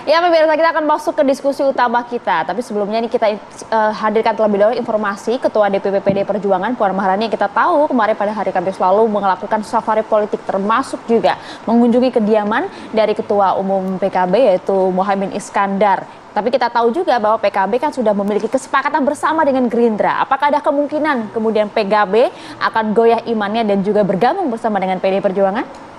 Ya, pemirsa, kita akan masuk ke diskusi utama kita. Tapi sebelumnya ini kita hadirkan terlebih dahulu informasi Ketua DPP PD Perjuangan Puan Maharani yang kita tahu kemarin pada hari Kamis lalu melakukan safari politik termasuk juga mengunjungi kediaman dari Ketua Umum PKB yaitu Muhaimin Iskandar. Tapi kita tahu juga bahwa PKB kan sudah memiliki kesepakatan bersama dengan Gerindra. Apakah ada kemungkinan kemudian PKB akan goyah imannya dan juga bergabung bersama dengan PD Perjuangan?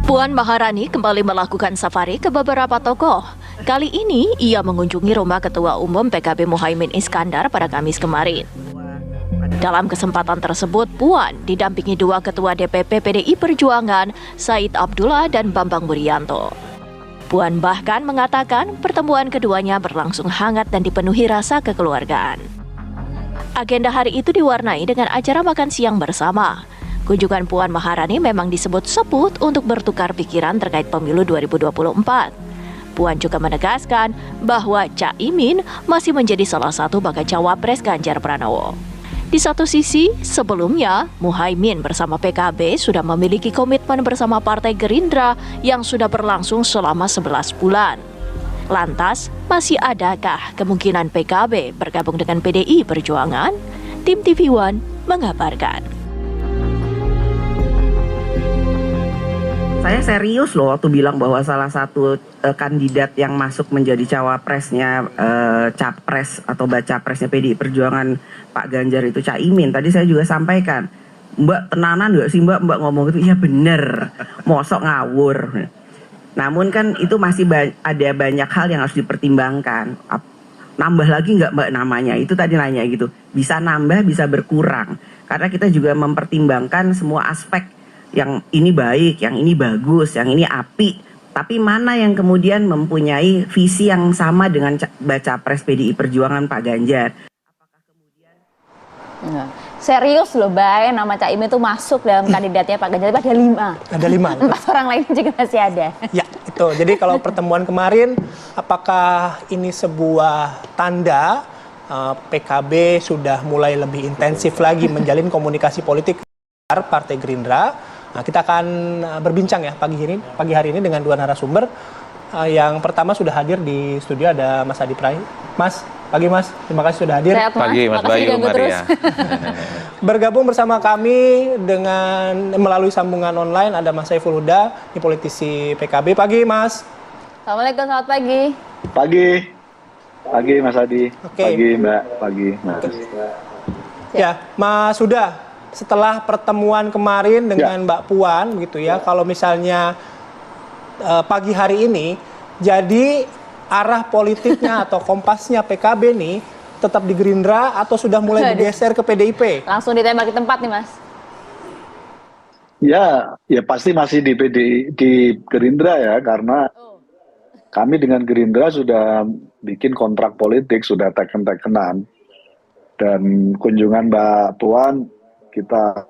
Puan Maharani kembali melakukan safari ke beberapa tokoh. Kali ini ia mengunjungi rumah Ketua Umum PKB Muhaimin Iskandar pada Kamis kemarin. Dalam kesempatan tersebut, Puan didampingi dua Ketua DPP PDI Perjuangan, Said Abdullah dan Bambang Wuryanto. Puan bahkan mengatakan pertemuan keduanya berlangsung hangat dan dipenuhi rasa kekeluargaan. Agenda hari itu diwarnai dengan acara makan siang bersama. Kunjungan Puan Maharani memang disebut seput untuk bertukar pikiran terkait pemilu 2024. Puan juga menegaskan bahwa Caimin masih menjadi salah satu bakal cawapres Ganjar Pranowo. Di satu sisi, sebelumnya Muhaimin bersama PKB sudah memiliki komitmen bersama Partai Gerindra yang sudah berlangsung selama 11 bulan. Lantas, masih adakah kemungkinan PKB bergabung dengan PDI Perjuangan? Tim TV One mengabarkan. Saya serius loh waktu bilang bahwa salah satu kandidat yang masuk menjadi cawapresnya, capres atau baca presnya PDI Perjuangan Pak Ganjar itu Caimin. Tadi saya juga sampaikan, Mbak tenanan nggak sih Mbak ngomong itu? Iya bener, mosok ngawur. Namun kan itu masih ada banyak hal yang harus dipertimbangkan. Nambah lagi nggak Mbak namanya? Itu tadi nanya gitu. Bisa nambah, bisa berkurang. Karena kita juga mempertimbangkan semua aspek. Yang ini baik, yang ini bagus, yang ini apik. Tapi mana yang kemudian mempunyai visi yang sama dengan baca pres PDI Perjuangan Pak Ganjar? Apakah kemudian serius loh, Bay, nama Caimin itu masuk dalam kandidatnya Pak Ganjar, ada 5. Ada 5. 4 orang lain juga masih ada. Ya, itu. Jadi kalau pertemuan kemarin, apakah ini sebuah tanda PKB sudah mulai lebih intensif lagi menjalin komunikasi politik Partai Gerindra? Nah, kita akan berbincang ya pagi hari ini dengan dua narasumber. Yang pertama sudah hadir di studio ada Mas Adi Prai. Mas, pagi Mas, terima kasih sudah hadir. Sehat, Mas. Pagi Mas Bayu, Maria. Bergabung bersama kami dengan melalui sambungan online ada Mas Saiful Huda, ini politisi PKB. Pagi Mas. Assalamualaikum, selamat pagi. Pagi Mas Adi. Oke. Pagi Mbak, pagi Mas. Ya, Mas Huda. Setelah pertemuan kemarin dengan Mbak Puan gitu ya, kalau misalnya pagi hari ini, jadi arah politiknya atau kompasnya PKB nih tetap di Gerindra atau sudah mulai bergeser ke PDIP? Langsung ditembak di tempat nih Mas. Ya pasti masih di Gerindra ya, karena kami dengan Gerindra sudah bikin kontrak politik, sudah teken-tekenan. Dan kunjungan Mbak Puan kita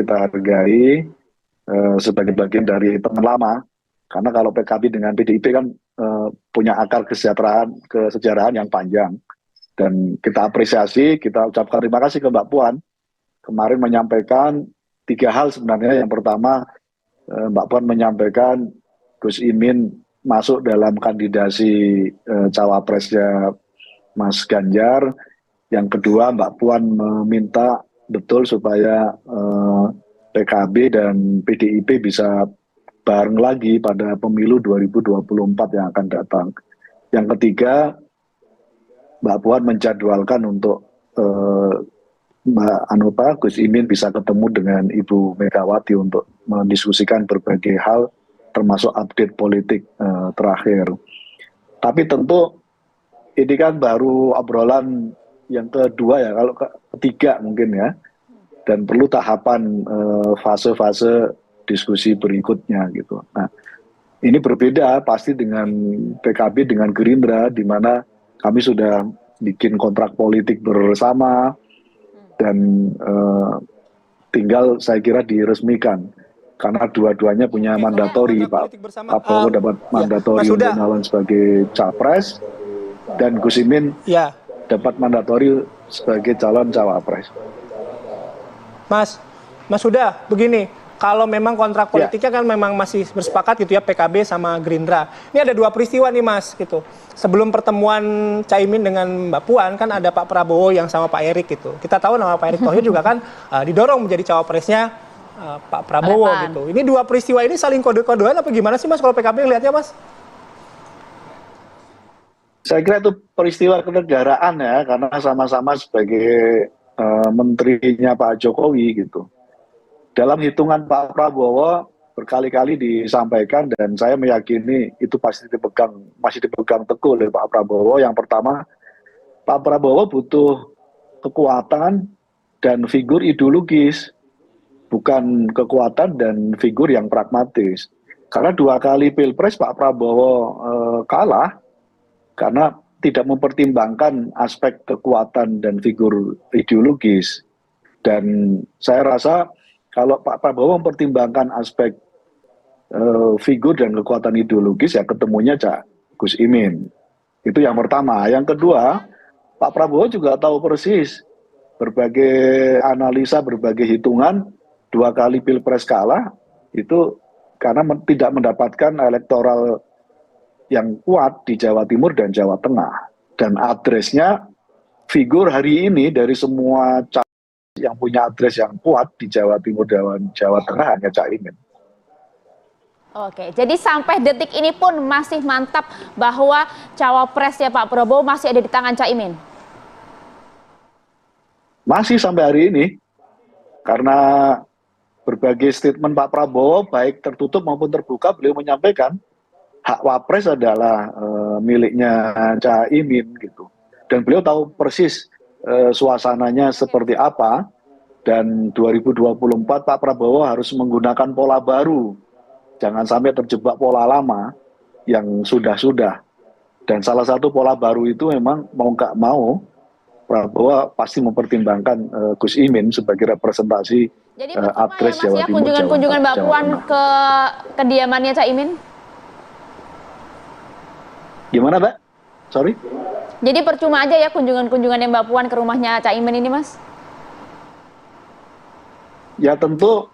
hargai sebagai bagian dari teman lama, karena kalau PKB dengan PDIP kan punya akar kesejarahan yang panjang, dan kita apresiasi, kita ucapkan terima kasih ke Mbak Puan kemarin menyampaikan 3 hal sebenarnya. Yang pertama, Mbak Puan menyampaikan Gus Imin masuk dalam kandidasi cawapresnya Mas Ganjar. Yang kedua, Mbak Puan meminta betul supaya PKB dan PDIP bisa bareng lagi pada pemilu 2024 yang akan datang. Yang ketiga, Mbak Puan menjadwalkan untuk Mbak Gus Imin bisa ketemu dengan Ibu Megawati untuk mendiskusikan berbagai hal, termasuk update politik terakhir. Tapi tentu ini kan baru obrolan yang kedua ya, kalau ketiga mungkin ya, dan perlu tahapan fase-fase diskusi berikutnya gitu. Nah, ini berbeda pasti dengan PKB dengan Gerindra, di mana kami sudah bikin kontrak politik bersama dan tinggal saya kira diresmikan. Karena dua-duanya punya mandatori, Pak Prabowo dapat mandatori untuk nyalon sebagai capres, dan Gus Imin dapat mandatori sebagai calon cawapres. Mas Huda, begini, kalau memang kontrak politiknya kan memang masih bersepakat gitu ya PKB sama Gerindra. Ini ada dua peristiwa nih Mas gitu. Sebelum pertemuan Caimin dengan Mbak Puan kan ada Pak Prabowo yang sama Pak Erik gitu. Kita tahu nama Pak Erik Thohir juga kan didorong menjadi cawapresnya Pak Prabowo gitu. Ini dua peristiwa ini saling kode-kodean apa gimana sih Mas kalau PKB lihatnya Mas? Saya kira itu peristiwa kenegaraan ya, karena sama-sama sebagai menterinya Pak Jokowi gitu. Dalam hitungan Pak Prabowo berkali-kali disampaikan dan saya meyakini itu masih dipegang teguh oleh Pak Prabowo. Yang pertama, Pak Prabowo butuh kekuatan dan figur ideologis, bukan kekuatan dan figur yang pragmatis. Karena 2 kali Pilpres Pak Prabowo kalah karena tidak mempertimbangkan aspek kekuatan dan figur ideologis. Dan saya rasa kalau Pak Prabowo mempertimbangkan aspek figur dan kekuatan ideologis, ya ketemunya Cak Gus Imin. Itu yang pertama. Yang kedua, Pak Prabowo juga tahu persis berbagai analisa, berbagai hitungan, 2 kali Pilpres kalah itu karena tidak mendapatkan elektoral yang kuat di Jawa Timur dan Jawa Tengah. Dan adresnya figur hari ini dari semua yang punya adres yang kuat di Jawa Timur dan Jawa Tengah hanya Caimin. Oke, jadi sampai detik ini pun masih mantap bahwa cawapresnya Pak Prabowo masih ada di tangan Caimin? Masih sampai hari ini, karena berbagai statement Pak Prabowo, baik tertutup maupun terbuka, beliau menyampaikan hak wapres adalah miliknya Caimin gitu. Dan beliau tahu persis suasananya seperti apa, dan 2024 Pak Prabowo harus menggunakan pola baru. Jangan sampai terjebak pola lama yang sudah-sudah. Dan salah satu pola baru itu memang mau nggak mau, Prabowo pasti mempertimbangkan Gus Imin sebagai representasi adres Jawa Timur. Kunjungan-kunjungan Mbak Puan ke kediamannya Caimin? Gimana, Mbak? Sorry? Jadi percuma aja ya kunjungan-kunjungannya Mbak Puan ke rumahnya Caimin ini, Mas? Ya tentu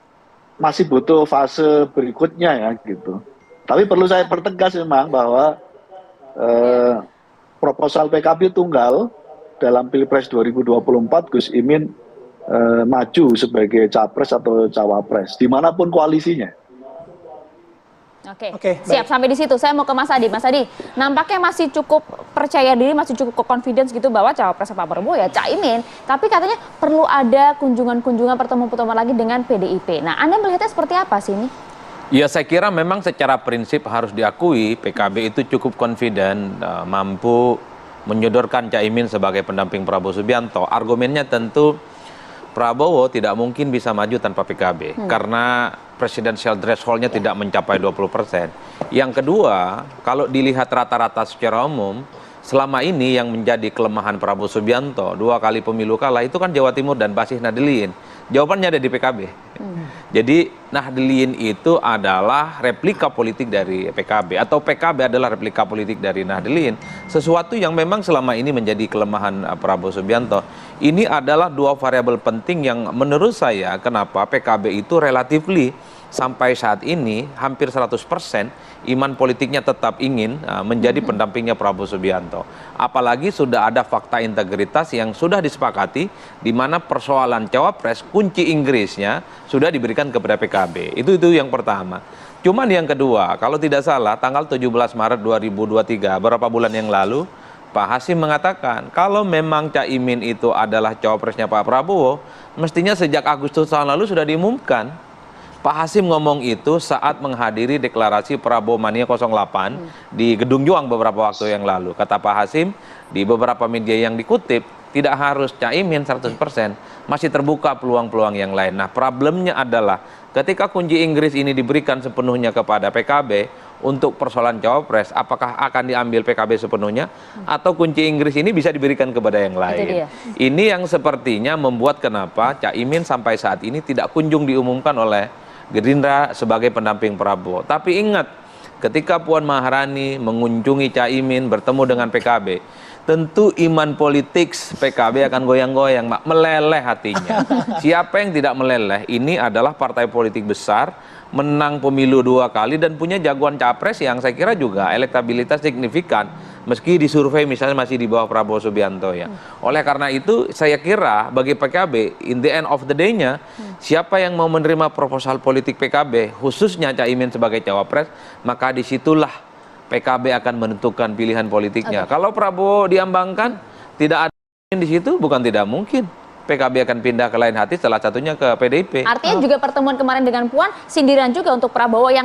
masih butuh fase berikutnya ya gitu. Tapi perlu saya pertegas memang bahwa proposal PKB tunggal dalam Pilpres 2024 Gus Imin maju sebagai capres atau cawapres dimanapun koalisinya. Oke, siap. Sampai di situ saya mau ke Mas Adi. Mas Adi, nampaknya masih cukup percaya diri, masih cukup confidence gitu bahwa cawapres Pak Prabowo ya Caimin. Tapi katanya perlu ada kunjungan-kunjungan, pertemuan-pertemuan lagi dengan PDIP. Nah, Anda melihatnya seperti apa sih ini? Ya, saya kira memang secara prinsip harus diakui PKB itu cukup confident, mampu menyodorkan Caimin sebagai pendamping Prabowo Subianto. Argumennya tentu Prabowo tidak mungkin bisa maju tanpa PKB karena presidential threshold-nya tidak mencapai 20%. Yang kedua, kalau dilihat rata-rata secara umum, selama ini yang menjadi kelemahan Prabowo Subianto 2 kali pemilu kalah itu kan Jawa Timur dan basis Nahdliyin. Jawabannya ada di PKB. Jadi Nahdliyin itu adalah replika politik dari PKB atau PKB adalah replika politik dari Nahdliyin. Sesuatu yang memang selama ini menjadi kelemahan Prabowo Subianto. Ini adalah 2 variabel penting yang menurut saya kenapa PKB itu relatifly sampai saat ini hampir 100% iman politiknya tetap ingin menjadi pendampingnya Prabowo Subianto. Apalagi sudah ada fakta integritas yang sudah disepakati di mana persoalan cawapres kunci Inggrisnya sudah diberikan kepada PKB. Itu yang pertama. Cuman yang kedua, kalau tidak salah tanggal 17 Maret 2023, beberapa bulan yang lalu, Pak Hasim mengatakan kalau memang Caimin itu adalah cawapresnya Pak Prabowo, mestinya sejak Agustus tahun lalu sudah diumumkan. Pak Hasim ngomong itu saat menghadiri deklarasi Prabowo Mania 08 di Gedung Juang beberapa waktu yang lalu. Kata Pak Hasim, di beberapa media yang dikutip, tidak harus Caimin 100%, masih terbuka peluang-peluang yang lain. Nah, problemnya adalah ketika kunci Inggris ini diberikan sepenuhnya kepada PKB untuk persoalan cawapres, apakah akan diambil PKB sepenuhnya atau kunci Inggris ini bisa diberikan kepada yang lain. Ini yang sepertinya membuat kenapa Caimin sampai saat ini tidak kunjung diumumkan oleh Gerindra sebagai pendamping Prabowo. Tapi ingat, ketika Puan Maharani mengunjungi Caimin bertemu dengan PKB, tentu iman politik PKB akan goyang-goyang, Mbak, meleleh hatinya. Siapa yang tidak meleleh? Ini adalah partai politik besar, menang pemilu 2 kali dan punya jagoan capres yang saya kira juga elektabilitas signifikan, meski di survei misalnya masih di bawah Prabowo Subianto ya. Oleh karena itu saya kira bagi PKB, in the end of the day-nya, siapa yang mau menerima proposal politik PKB, khususnya Caimin sebagai cawapres, maka disitulah PKB akan menentukan pilihan politiknya. Kalau Prabowo diambangkan, tidak ada di situ, bukan tidak mungkin PKB akan pindah ke lain hati, salah satunya ke PDIP. Artinya juga pertemuan kemarin dengan Puan, sindiran juga untuk Prabowo yang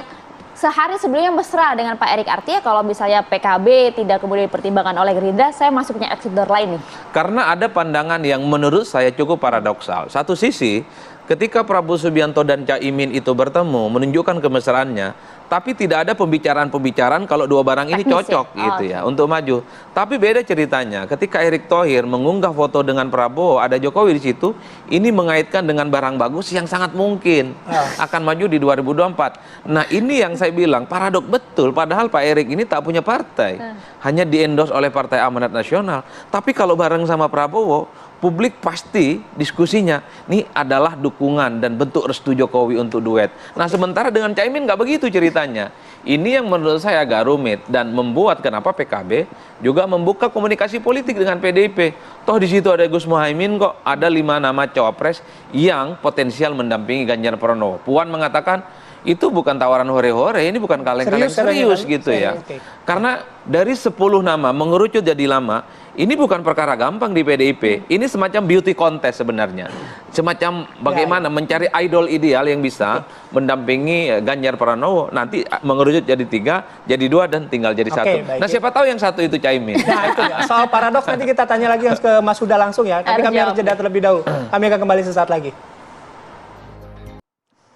sehari sebelumnya mesra dengan Pak Erik. Artinya kalau misalnya PKB tidak kemudian dipertimbangkan oleh Gerindra, saya masih punya exit door lain nih. Karena ada pandangan yang menurut saya cukup paradoksal. Satu sisi, ketika Prabowo Subianto dan Caimin itu bertemu, menunjukkan kemesraannya, tapi tidak ada pembicaraan-pembicaraan kalau dua barang ini cocok gitu ya untuk maju. Tapi beda ceritanya, ketika Erick Thohir mengunggah foto dengan Prabowo, ada Jokowi di situ, ini mengaitkan dengan barang bagus yang sangat mungkin akan maju di 2024. Nah ini yang saya bilang paradok betul, padahal Pak Erik ini tak punya partai, hanya di-endorse oleh Partai Amanat Nasional. Tapi kalau bareng sama Prabowo, publik pasti diskusinya ini adalah dukungan dan bentuk restu Jokowi untuk duet. Nah sementara dengan Caimin nggak begitu ceritanya. Ini yang menurut saya agak rumit dan membuat kenapa PKB juga membuka komunikasi politik dengan PDIP. Toh di situ ada Gus Muhaimin kok, ada 5 nama cawapres yang potensial mendampingi Ganjar Pranowo. Puan mengatakan itu bukan tawaran hore-hore, ini bukan kaleng-kaleng serius gitu ya. Karena dari 10 nama mengerucut jadi lama, ini bukan perkara gampang di PDIP. Ini semacam beauty contest sebenarnya. Semacam bagaimana mencari idol ideal yang bisa mendampingi Ganjar Pranowo. Nanti mengerucut jadi 3, jadi 2 dan tinggal jadi 1. Nah siapa tahu yang 1 itu Caimin. Nah itu ya, soal paradoks nanti kita tanya lagi ke Mas Huda langsung ya. Tapi kami harus jeda terlebih dahulu. Kami akan kembali sesaat lagi.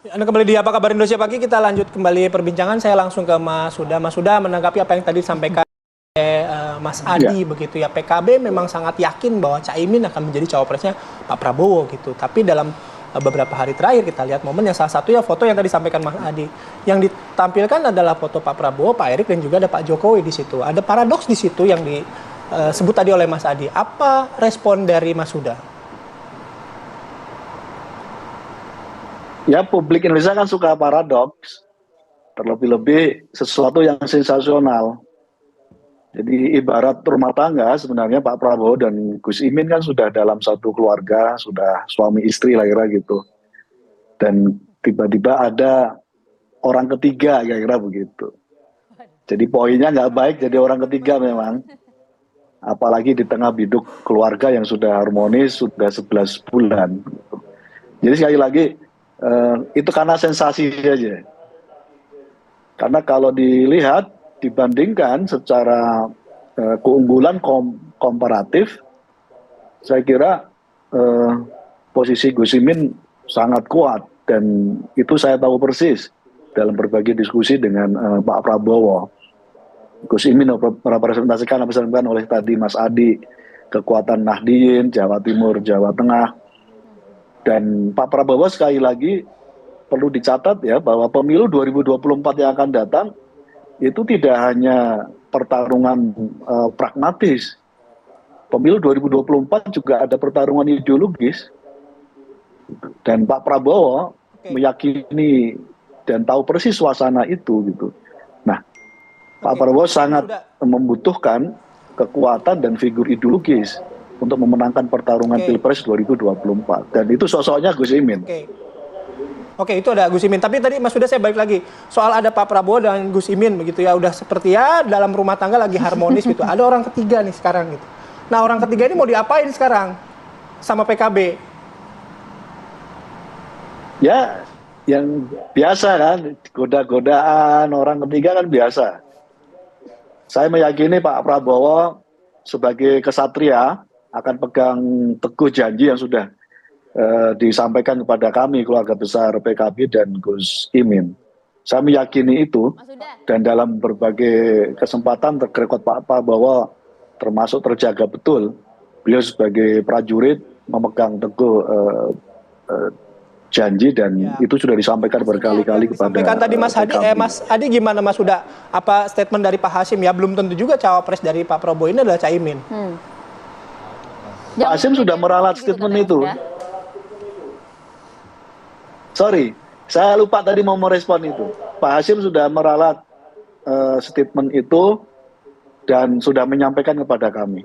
Anda kembali di Apa Kabar Indonesia Pagi, kita lanjut kembali perbincangan. Saya langsung ke Mas Huda. Mas Huda menanggapi apa yang tadi disampaikan Mas Adi begitu ya. PKB memang sangat yakin bahwa Caimin akan menjadi cawapresnya Pak Prabowo gitu. Tapi dalam beberapa hari terakhir kita lihat momen yang salah satunya foto yang tadi disampaikan Mas Adi. Yang ditampilkan adalah foto Pak Prabowo, Pak Erik dan juga ada Pak Jokowi di situ. Ada paradoks di situ yang disebut tadi oleh Mas Adi. Apa respon dari Mas Huda? Ya, publik Indonesia kan suka paradoks, terlebih-lebih sesuatu yang sensasional. Jadi ibarat rumah tangga sebenarnya Pak Prabowo dan Gus Imin kan sudah dalam satu keluarga, sudah suami istri lah kira gitu. Dan tiba-tiba ada orang ketiga kira-kira begitu. Jadi poinnya nggak baik jadi orang ketiga memang. Apalagi di tengah biduk keluarga yang sudah harmonis, sudah 11 bulan. Jadi sekali lagi, itu karena sensasi saja. Karena kalau dilihat, dibandingkan secara keunggulan komparatif, saya kira posisi Gus Imin sangat kuat. Dan itu saya tahu persis dalam berbagai diskusi dengan Pak Prabowo. Gus Imin merepresentasikan apa yang disampaikan oleh tadi Mas Adi, kekuatan Nahdien, Jawa Timur, Jawa Tengah. Dan Pak Prabowo sekali lagi perlu dicatat ya bahwa pemilu 2024 yang akan datang itu tidak hanya pertarungan pragmatis. Pemilu 2024 juga ada pertarungan ideologis. Dan Pak Prabowo meyakini dan tahu persis suasana itu gitu. Nah, Pak Prabowo sangat membutuhkan kekuatan dan figur ideologis untuk memenangkan pertarungan Pilpres 2024. Dan itu sosoknya Gus Imin. Oke, itu ada Gus Imin. Tapi tadi Mas Huda saya balik lagi. Soal ada Pak Prabowo dan Gus Imin begitu ya. Udah seperti ya dalam rumah tangga lagi harmonis gitu. Ada orang ketiga nih sekarang gitu. Nah orang ketiga ini mau diapain sekarang sama PKB? Ya, yang biasa kan. Goda-godaan orang ketiga kan biasa. Saya meyakini Pak Prabowo sebagai kesatria akan pegang teguh janji yang sudah disampaikan kepada kami keluarga besar PKB dan Gus Imin. Saya meyakini itu dan dalam berbagai kesempatan rekod Pak Prabowo termasuk terjaga betul. Beliau sebagai prajurit memegang teguh janji dan itu sudah disampaikan berkali-kali kepada Sampaikan tadi Mas Hadi, PKB. Mas Adi gimana Mas, sudah apa statement dari Pak Hasyim ya, belum tentu juga cawapres dari Pak Prabowo ini adalah Caimin. Pak Hasyim sudah meralat statement itu. Sorry, saya lupa tadi mau merespon itu. Pak Hasyim sudah meralat statement itu dan sudah menyampaikan kepada kami.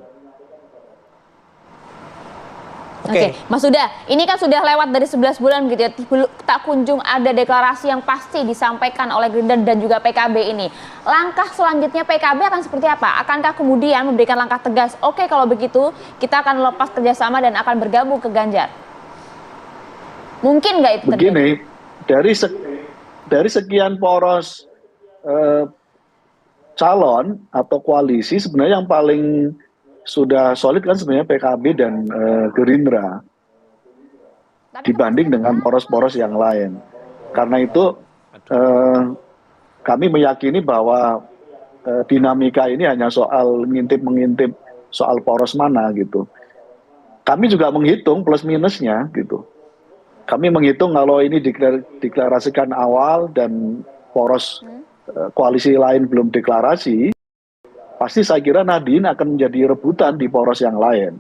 Oke, Mas Huda, ini kan sudah lewat dari 11 bulan gitu ya, tak kunjung ada deklarasi yang pasti disampaikan oleh Gerindra dan juga PKB ini. Langkah selanjutnya PKB akan seperti apa? Akankah kemudian memberikan langkah tegas, oke kalau begitu kita akan lepas kerjasama dan akan bergabung ke Ganjar? Mungkin nggak itu terjadi? Begini, dari sekian poros calon atau koalisi, sebenarnya yang paling sudah solid kan sebenarnya PKB dan Gerindra dibanding dengan poros-poros yang lain. Karena itu kami meyakini bahwa dinamika ini hanya soal mengintip soal poros mana gitu. Kami juga menghitung plus minusnya gitu. Kami menghitung kalau ini deklarasikan awal dan poros koalisi lain belum deklarasi, pasti saya kira Nadine akan menjadi rebutan di poros yang lain,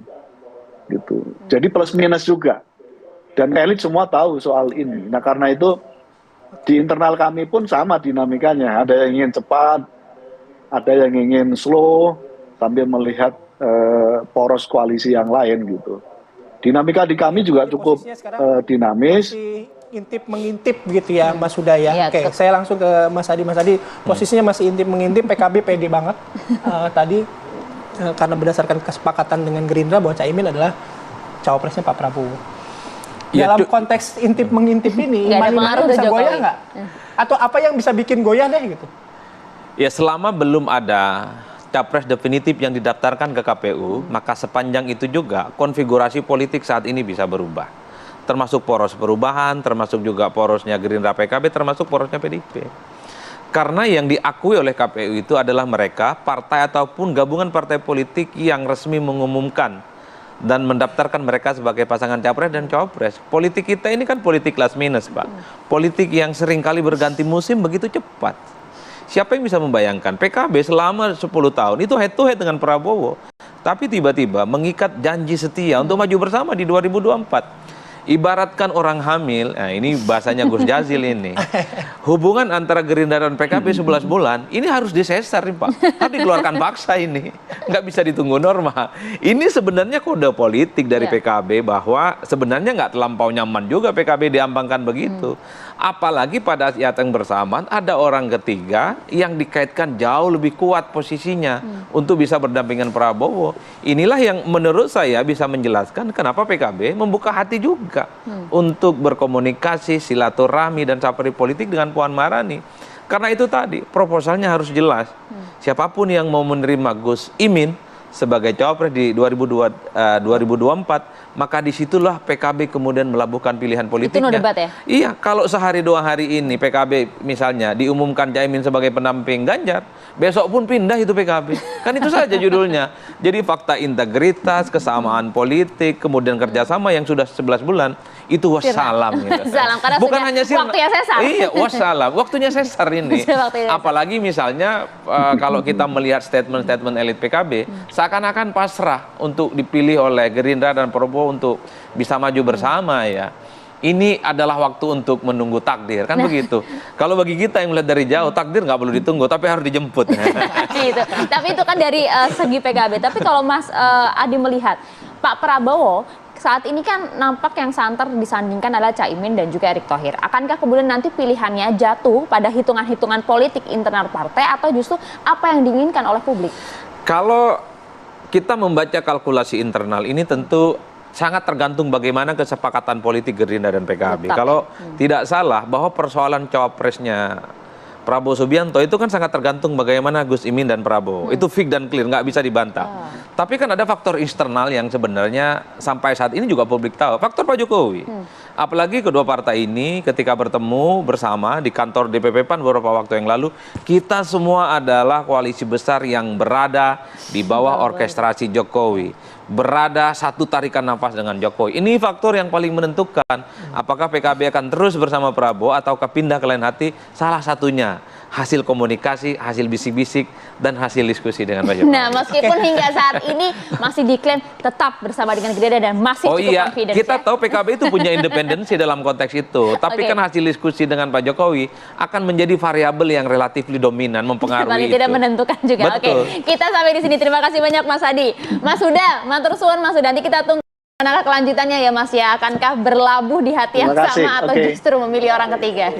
gitu. Jadi plus minus juga. Dan elit semua tahu soal ini. Nah karena itu di internal kami pun sama dinamikanya. Ada yang ingin cepat, ada yang ingin slow sambil melihat poros koalisi yang lain gitu. Dinamika di kami juga cukup dinamis. Intip-mengintip gitu ya Mas Huda ya. Oke, saya langsung ke Mas Adi. Mas Adi, posisinya masih intip-mengintip, PKB pede banget tadi karena berdasarkan kesepakatan dengan Gerindra bahwa Caimin adalah cawapresnya Pak Prabowo. Ya, dalam konteks intip-mengintip ini, iman bisa goyah nggak? Atau apa yang bisa bikin goyah deh gitu? Ya selama belum ada capres definitif yang didaftarkan ke KPU, maka sepanjang itu juga konfigurasi politik saat ini bisa berubah. Termasuk poros perubahan, termasuk juga porosnya Gerindra PKB, termasuk porosnya PDIP. Karena yang diakui oleh KPU itu adalah mereka, partai ataupun gabungan partai politik yang resmi mengumumkan dan mendaftarkan mereka sebagai pasangan capres dan cawapres. Politik kita ini kan politik last minute, Pak. Politik yang seringkali berganti musim begitu cepat. Siapa yang bisa membayangkan PKB selama 10 tahun itu head to head dengan Prabowo, tapi tiba-tiba mengikat janji setia untuk maju bersama di 2024. Ibaratkan orang hamil, nah ini bahasanya Gus Jazil ini. Hubungan antara Gerindra dan PKB 11 bulan, ini harus disesar nih Pak. Harus dikeluarkan paksa ini. Nggak bisa ditunggu norma. Ini sebenarnya kode politik dari PKB bahwa sebenarnya nggak terlampau nyaman juga PKB diambangkan begitu. Apalagi pada saat yang bersamaan ada orang ketiga yang dikaitkan jauh lebih kuat posisinya untuk bisa berdampingan Prabowo. Inilah yang menurut saya bisa menjelaskan kenapa PKB membuka hati juga untuk berkomunikasi, silaturahmi dan safari politik dengan Puan Maharani. Karena itu tadi proposalnya harus jelas. Siapapun yang mau menerima Gus Imin sebagai cawapres di 2024, maka disitulah PKB kemudian melabuhkan pilihan politiknya. Itu no debat ya? Iya, kalau sehari 2 hari ini PKB misalnya diumumkan Caimin sebagai pendamping Ganjar, besok pun pindah itu PKB. Kan itu saja judulnya. Jadi fakta integritas, kesamaan politik, kemudian kerjasama yang sudah 11 bulan, itu wassalam. Gitu. Salam, karena bukan hanya waktunya sesar. Iya, wassalam. Waktunya sesar ini. Apalagi misalnya kalau kita melihat statement-statement elit PKB, seakan-akan pasrah untuk dipilih oleh Gerindra dan Prabowo untuk bisa maju bersama ya. Ini adalah waktu untuk menunggu takdir, kan begitu. Kalau bagi kita yang melihat dari jauh, takdir nggak perlu ditunggu, tapi harus dijemput. Itu. Tapi itu kan dari segi PKB. Tapi kalau Mas Adi melihat, Pak Prabowo saat ini kan nampak yang santer disandingkan adalah Caimin dan juga Erick Thohir. Akankah kemudian nanti pilihannya jatuh pada hitungan-hitungan politik internal partai atau justru apa yang diinginkan oleh publik? Kalau kita membaca kalkulasi internal ini tentu sangat tergantung bagaimana kesepakatan politik Gerindra dan PKB. Kalau tidak salah bahwa persoalan cawapresnya Prabowo Subianto itu kan sangat tergantung bagaimana Gus Imin dan Prabowo. Itu fix dan clear, nggak bisa dibantah. Tapi kan ada faktor eksternal yang sebenarnya sampai saat ini juga publik tahu. Faktor Pak Jokowi. Apalagi kedua partai ini ketika bertemu bersama di kantor DPP PAN beberapa waktu yang lalu, kita semua adalah koalisi besar yang berada di bawah orkestrasi Jokowi. berada satu tarikan nafas dengan Jokowi. Ini faktor yang paling menentukan apakah PKB akan terus bersama Prabowo ataukah pindah ke lain hati. Salah satunya hasil komunikasi, hasil bisik-bisik, dan hasil diskusi dengan Pak Jokowi. Nah, meskipun hingga saat ini masih diklaim tetap bersama dengan Gerindra dan masih cukup confident. Kita tahu PKB itu punya independensi dalam konteks itu. Tapi kan hasil diskusi dengan Pak Jokowi akan menjadi variabel yang relatif dominan, mempengaruhi paling itu. tidak menentukan juga. Betul. Oke, kita sampai di sini. Terima kasih banyak Mas Adi. Mas Huda, matur suwun Mas Huda. Nanti kita tunggu kelanjutannya ya Mas ya. Akankah berlabuh di hati yang sama atau justru memilih orang ketiga?